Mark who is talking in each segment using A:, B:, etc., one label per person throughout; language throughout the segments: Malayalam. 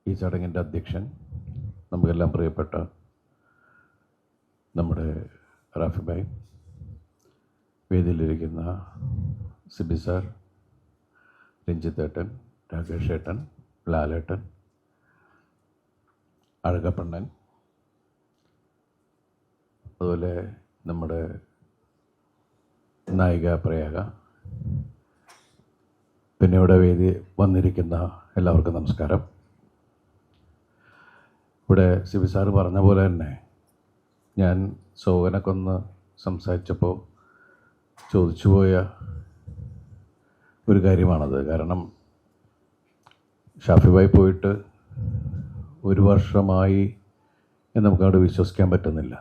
A: ഈ ചടങ്ങിൻ്റെ അധ്യക്ഷൻ, നമുക്കെല്ലാം പ്രിയപ്പെട്ട നമ്മുടെ റാഫി ഭായ്, വേദിയിലിരിക്കുന്ന സിബി സാർ, രഞ്ജിത്ത് ഏട്ടൻ, രാകേഷ് ഏട്ടൻ, ലാലേട്ടൻ, അഴകപ്പണ്ണൻ, അതുപോലെ നമ്മുടെ നായിക പ്രയാഗ, പിന്നെ ഇവിടെ വേദി വന്നിരിക്കുന്ന എല്ലാവർക്കും നമസ്കാരം. ഇവിടെ സിബി സാറ് പറഞ്ഞ പോലെ തന്നെ ഞാൻ സോഹനൊക്കെ ഒന്ന് സംസാരിച്ചപ്പോൾ ചോദിച്ചു പോയ ഒരു കാര്യമാണത്. കാരണം ഷാഫി ഭായ് പോയിട്ട് ഒരു വർഷമായി എന്ന് നമുക്കവിടെ വിശ്വസിക്കാൻ പറ്റുന്നില്ല.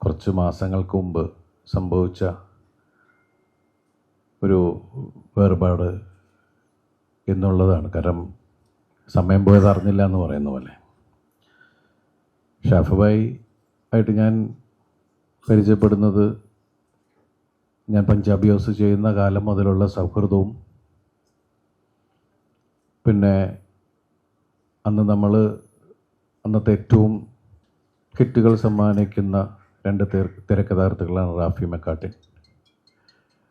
A: കുറച്ച് മാസങ്ങൾക്ക് മുമ്പ് സംഭവിച്ച ഒരു വേർപാട് എന്നുള്ളതാണ്. കാരണം സമയം പോയത് അറിഞ്ഞില്ല എന്ന് പറയുന്ന പോലെ. ഷാഫി ഭായ് ആയിട്ട് ഞാൻ പരിചയപ്പെടുന്നത് ഞാൻ പഞ്ചാബി ഹൗസ് ചെയ്യുന്ന കാലം മുതലുള്ള സൗഹൃദവും, പിന്നെ അന്നത്തെ ഏറ്റവും ഹിറ്റുകൾ സമ്മാനിക്കുന്ന രണ്ട് തിരക്കഥാകൃത്തുക്കളാണ് റാഫി മെക്കാട്ടിൻ.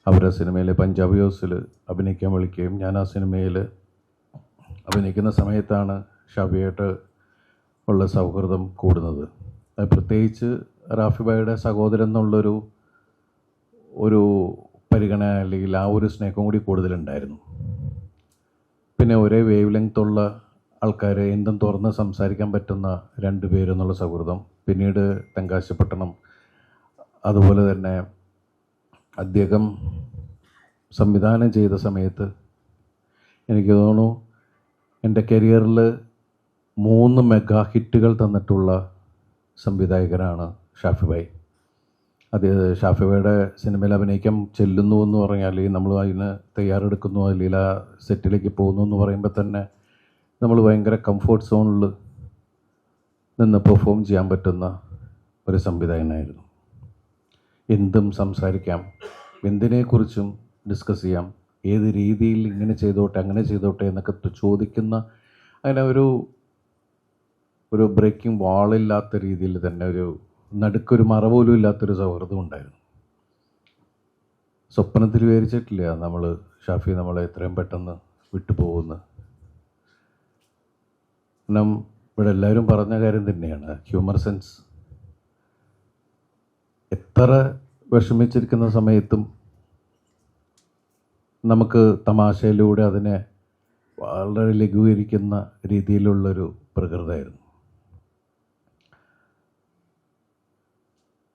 A: അവരെ സിനിമയിൽ പഞ്ചാബി ഹൗസിൽ അഭിനയിക്കാൻ വിളിക്കുകയും ഞാൻ ആ സിനിമയിൽ അഭിനയിക്കുന്ന സമയത്താണ് ഷാഫിയായിട്ട് ഉള്ള സൗഹൃദം കൂടുന്നത്. പ്രത്യേകിച്ച് റാഫി ഭായിയുടെ സഹോദരൻ എന്നുള്ളൊരു പരിഗണന അല്ലെങ്കിൽ ആ ഒരു സ്നേഹം കൂടി കൂടുതലുണ്ടായിരുന്നു. പിന്നെ ഒരേ വേവ് ലെങ്ത്തുള്ള ആൾക്കാരെ എന്തും തുറന്ന് സംസാരിക്കാൻ പറ്റുന്ന രണ്ട് പേരെന്നുള്ള സൗഹൃദം. പിന്നീട് തെങ്കാശിപ്പട്ടണം, അതുപോലെ തന്നെ അദ്ദേഹം സംവിധാനം ചെയ്ത സമയത്ത് എനിക്ക് തോന്നുന്നു എൻ്റെ കരിയറിൽ 3 മെഗാ ഹിറ്റുകൾ തന്നിട്ടുള്ള സംവിധായകനാണ് ഷാഫി ഭായ്. അത് ഷാഫി ഭായിയുടെ സിനിമയിൽ അഭിനയിക്കാൻ ചെല്ലുന്നു എന്ന് പറഞ്ഞാൽ, അല്ലെങ്കിൽ നമ്മൾ അതിന് തയ്യാറെടുക്കുന്നു, അല്ലെങ്കിൽ ആ സെറ്റിലേക്ക് പോകുന്നു എന്ന് പറയുമ്പോൾ തന്നെ നമ്മൾ ഭയങ്കര കംഫോർട്ട് സോണിൽ നിന്ന് പെർഫോം ചെയ്യാൻ പറ്റുന്ന ഒരു സംവിധായകനായിരുന്നു. എന്തും സംസാരിക്കാം, എന്തിനെക്കുറിച്ചും ഡിസ്കസ് ചെയ്യാം, ഏത് രീതിയിൽ ഇങ്ങനെ ചെയ്തോട്ടെ അങ്ങനെ ചെയ്തോട്ടെ എന്നൊക്കെ ചോദിക്കുന്ന, അങ്ങനെ ഒരു ബ്രേക്കിംഗ് വാളില്ലാത്ത രീതിയിൽ തന്നെ നടുക്കൊരു മറ പോലും ഇല്ലാത്തൊരു സൗഹൃദം ഉണ്ടായിരുന്നു. സ്വപ്നത്തിൽ വിവരിച്ചിട്ടില്ല ഷാഫി നമ്മളെ എത്രയും പെട്ടെന്ന് വിട്ടുപോകുന്നു. കാരണം ഇവിടെ എല്ലാവരും പറഞ്ഞ കാര്യം തന്നെയാണ്, ഹ്യൂമർ സെൻസ്. എത്ര വിഷമിച്ചിരിക്കുന്ന സമയത്തും നമുക്ക് തമാശയിലൂടെ അതിനെ വളരെ ലഘൂകരിക്കുന്ന രീതിയിലുള്ളൊരു പ്രകൃതമായിരുന്നു.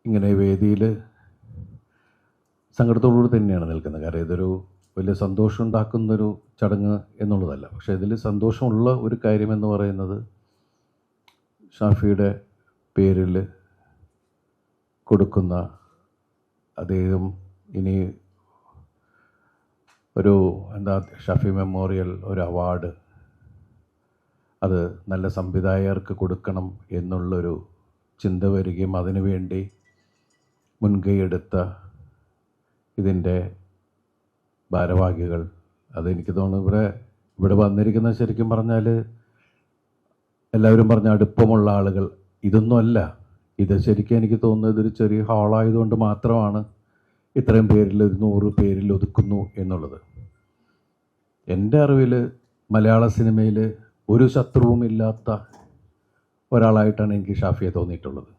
A: ഇങ്ങനെ വേദിയിൽ സങ്കടത്തോടുകൂടി തന്നെയാണ് നിൽക്കുന്നത്. കാരണം ഇതൊരു വലിയ സന്തോഷം ഉണ്ടാക്കുന്നൊരു ചടങ്ങ് എന്നുള്ളതല്ല. പക്ഷേ ഇതിൽ സന്തോഷമുള്ള ഒരു കാര്യമെന്ന് പറയുന്നത് ഷാഫിയുടെ പേരിൽ കൊടുക്കുന്ന, അദ്ദേഹം ഇനി ഷാഫി മെമ്മോറിയൽ ഒരു അവാർഡ് അത് നല്ല സംവിധായകർക്ക് കൊടുക്കണം എന്നുള്ളൊരു ചിന്ത വരികയും അതിനുവേണ്ടി മുൻകൈയെടുത്ത ഇതിൻ്റെ ഭാരവാഹികൾ, അതെനിക്ക് തോന്നുന്നു ഇവിടെ വന്നിരിക്കുന്ന, ശരിക്കും പറഞ്ഞാൽ എല്ലാവരും പറഞ്ഞ അടുപ്പമുള്ള ആളുകൾ ഇതൊന്നുമല്ല. ഇത് ശരിക്കും എനിക്ക് തോന്നുന്നത് ഇതൊരു ചെറിയ ഹാളായതുകൊണ്ട് മാത്രമാണ് ഇത്രയും പേരിൽ 100 പേരിൽ ഒതുക്കുന്നു എന്നുള്ളത്. എൻ്റെ അറിവിൽ മലയാള സിനിമയിൽ ഒരു ശത്രുവുമില്ലാത്ത ഒരാളായിട്ടാണ് എനിക്ക് ഷാഫിയെ തോന്നിയിട്ടുള്ളത്.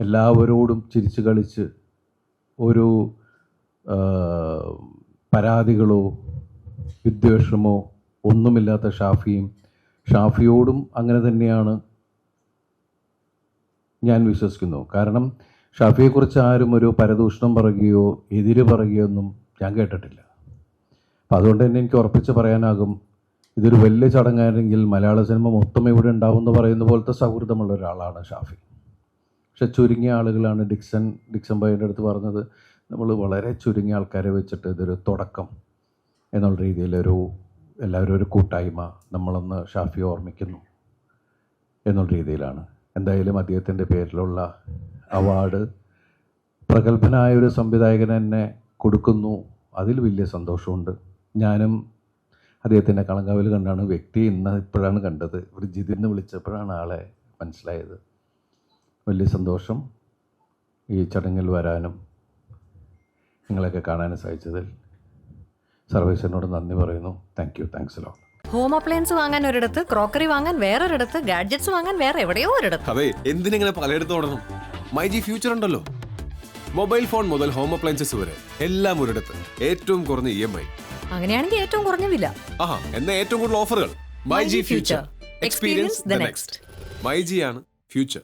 A: എല്ലാവരോടും ചിരിച്ച് കളിച്ച് ഒരു പരാതികളോ വിദ്വേഷമോ ഒന്നുമില്ലാത്ത ഷാഫിയോടും അങ്ങനെ തന്നെയാണ് ഞാൻ വിശ്വസിക്കുന്നു. കാരണം ഷാഫിയെക്കുറിച്ച് ആരും ഒരു പരദൂഷണം പറയുകയോ എതിര് പറയുകയോ ഒന്നും ഞാൻ കേട്ടിട്ടില്ല. അപ്പം അതുകൊണ്ട് തന്നെ എനിക്ക് ഉറപ്പിച്ച് പറയാനാകും, ഇതൊരു വലിയ ചടങ്ങായിരുന്നെങ്കിൽ മലയാള സിനിമ മൊത്തം ഇവിടെ ഉണ്ടാവും എന്ന് പറയുന്ന പോലത്തെ സൗഹൃദമുള്ള ഒരാളാണ് ഷാഫി. പക്ഷെ ചുരുങ്ങിയ ആളുകളാണ്. ഡിക്സൺ ഭായിൻ്റെ അടുത്ത് പറഞ്ഞത്, നമ്മൾ വളരെ ചുരുങ്ങിയ ആൾക്കാരെ വെച്ചിട്ട് ഇതൊരു തുടക്കം എന്നുള്ള രീതിയിൽ എല്ലാവരും ഒരു കൂട്ടായ്മ നമ്മളൊന്ന് ഷാഫിയെ ഓർമ്മിക്കുന്നു എന്നുള്ള രീതിയിലാണ്. എന്തായാലും അദ്ദേഹത്തിൻ്റെ പേരിലുള്ള അവാർഡ് പ്രഗത്ഭനായ ഒരു സംവിധായകൻ തന്നെ കൊടുക്കുന്നു, അതിൽ വലിയ സന്തോഷമുണ്ട്. ഞാനും അദ്ദേഹത്തിൻ്റെ കളങ്കാവിൽ കണ്ടാണ് വ്യക്തി ഇപ്പോഴാണ് കണ്ടത്. ഒരു ജിതിന്ന് വിളിച്ചപ്പോഴാണ് ആളെ മനസ്സിലായത്. വലിയ സന്തോഷം ഈ ചടങ്ങിൽ വരാനും നിങ്ങളെയൊക്കെ കാണാനും സാധിച്ചതിൽ. സർവേശ്വരനോട് നന്ദി പറയുന്നു. Thanks a lot.
B: Home appliance വാങ്ങാൻ ഒരിടത്ത്, ക്രോക്കറി വാങ്ങാൻ വേറൊരിടത്ത്, ഗാഡ്ജറ്റ്സ് വാങ്ങാൻ വേറെ എവിടെയോ ഒരിടത്ത്.
C: അതെ, എന്തിനെങ്ങനെ പലയിടത്തും ഓടണം? മൈജി ഫ്യൂച്ചർ ഉണ്ടല്ലോ. മൊബൈൽ ഫോൺ മുതൽ ഹോം അപ്ലയൻസസ് വരെ എല്ലാം ഒരിടത്ത്. ഏറ്റവും കുറഞ്ഞ EMI.
B: അങ്ങനെയാണെങ്കിൽ ഏറ്റവും കുറഞ്ഞ വില.
C: ആഹാ, എന്നാ ഏറ്റവും കൂടുതൽ ഓഫറുകൾ. MyG future. Experience the next. MyG ആണ് ഫ്യൂച്ചർ.